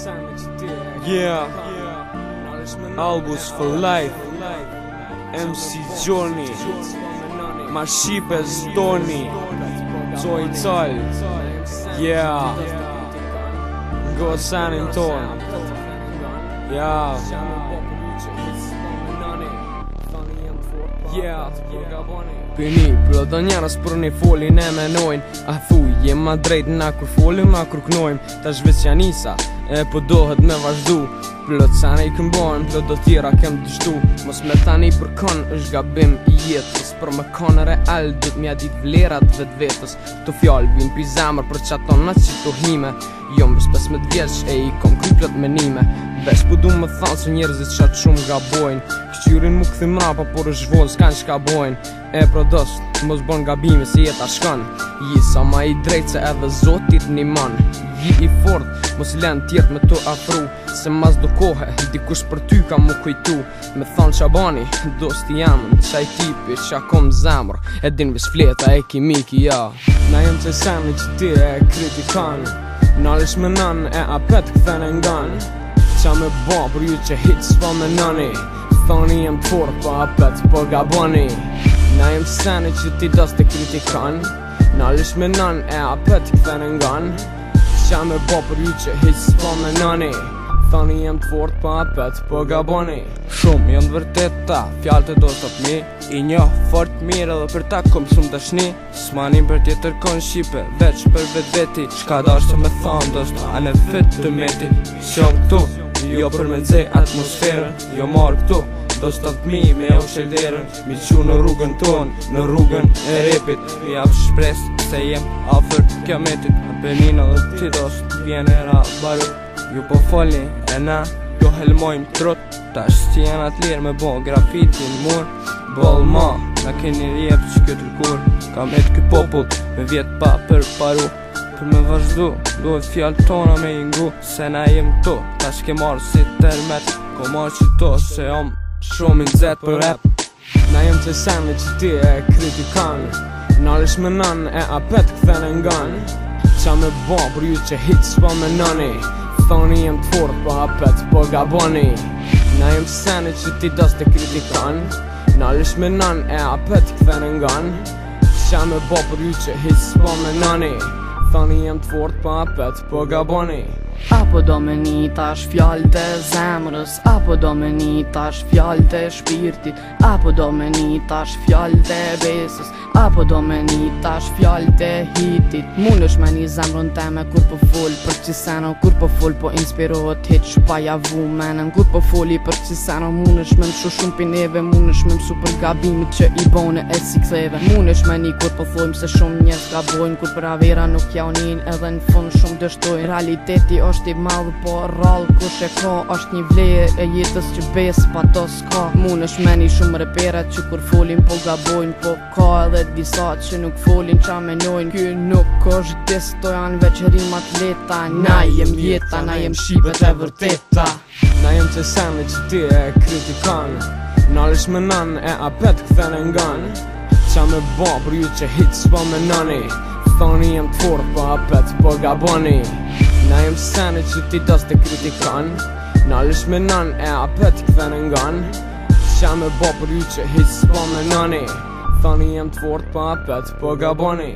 Yeah, Albus for life, MC Johnny, ma shqipe zdoni, Zoj Cal, yeah, go sanin ton, yeah, Pini, për do njerës për një folin e menojnë A thuj, jem ma drejt na kur folim, na kur knojmë Ta zhvec janisa, e po dohet me vazhdu Plot sa ne i këmbon, plot do tjera kem të shtu Mos me tani për kon, është gabim i jetës Për me kon real, dhët mja dit vlerat vet vetës Të fjall vin pi zemër për qaton na që të hime Jo më 15 vjeç e i kom kry plot menime Vesh po du më thanë se njerëzit qatë shumë gabojnë Kështyrin mu këthim rapa, por është vonë s'kan qka bojnë E prodost, mos bon gabime se jeta shkon Ji sa ma i drejt se edhe zotit një man Ji i fort, mos len tjert me të afru Se mas do kohë, dikush për ty ka mu kujtu Me thonë qabani, dosti jamën Qaj tipi qa kom zemër E din vis fleta e kimiki, ja Na jem që seni që ti e kritikan Nalish me nën e apet këthen e ngan Qa me ba për ju që hit s'pa me nëni Thoni jem të fort po apet po gaboni Na jem seni që ti das të kritikan Nalish me nën e apet këthen e ngan Qa me ba për ju që hit s'pa me nëni Thoni jem të fort po apet po gaboni Shumë jam të vërteta, fjallë të do të mi I njoh fort mirë edhe për ta kom shumë dashni S'manim për tjetër kon Shqipe, veç për vet veti Shka dash të me thonë, dost a në fit të meti Shom këtu, jo për me nxej atmosferën Jo marrë këtu, dost të t'mi me jau shelderën Mi qu në rrugën ton, në rrugën e repit Mi jap shpres se jem afer kiametit Penina dhe ti dost, vjen era baru Ju po folni e na, jo helmojmë trot Ta është jena t'lirë me bo grafiti në mur Bol ma, na keni rjep që këtë lkur Kam et kë popull, me vjet pa për paru Për me vazhdu, duhet fjallë tona me ingu Se na jem to, ta shke marë si termet Ko marë që to, se jom shumë i nxet për rap Na jem që seni që ti e kritikan Nalish me nën e apet këthen e ngan Qa me ba për ju që hit s'pa me nëni Thoni jem të fort po apet po gaboni Na jem seni që ti das të kritikan Nalish me nën e apet këthen e ngan Qa me ba për ju që hit s'pa me nëni Thoni jem të fort po apet po gaboni Apo do me një tash fjallë të zemrës Apo do me një tash fjallë të shpirtit Apo do me një tash fjallë të besës Apo do me një tash fjallë të hitit Mun është me një zemrën teme kur po fol për qiseno Kur po fol po inspirohet hit që pa javu menen Kur po foli për qiseno mun është me mshu shumë pineve Mun është me msu për gabimit që i bone e si ktheve Mun është me një kur po folmë se shumë njerëz gabojnë Kur për avera nuk jaunin edhe në fund shumë dështojnë Realiteti është i madhë po rrallë kush e ka është një vleje e jetës që besë pa to s'ka Mun është me një shumë reperet që kur folin po gabojnë Po ka edhe disa që nuk folin qa menojnë Ky nuk është desto janë veç rimat leta Na jem jeta, na jem shqipet e vërteta Na jem që seni që ti e kritikan Nalish me nën e apet këthen e ngan Qa me ba për ju që hit s'pa me nëni Thoni jem të fort po apet po gaboni Na jem seni që ti das të kritikan Nalish me nën e apet këthen e ngan Qa me ba për ju që hit s'pa me nëni Thoni jem të fort po apet po gaboni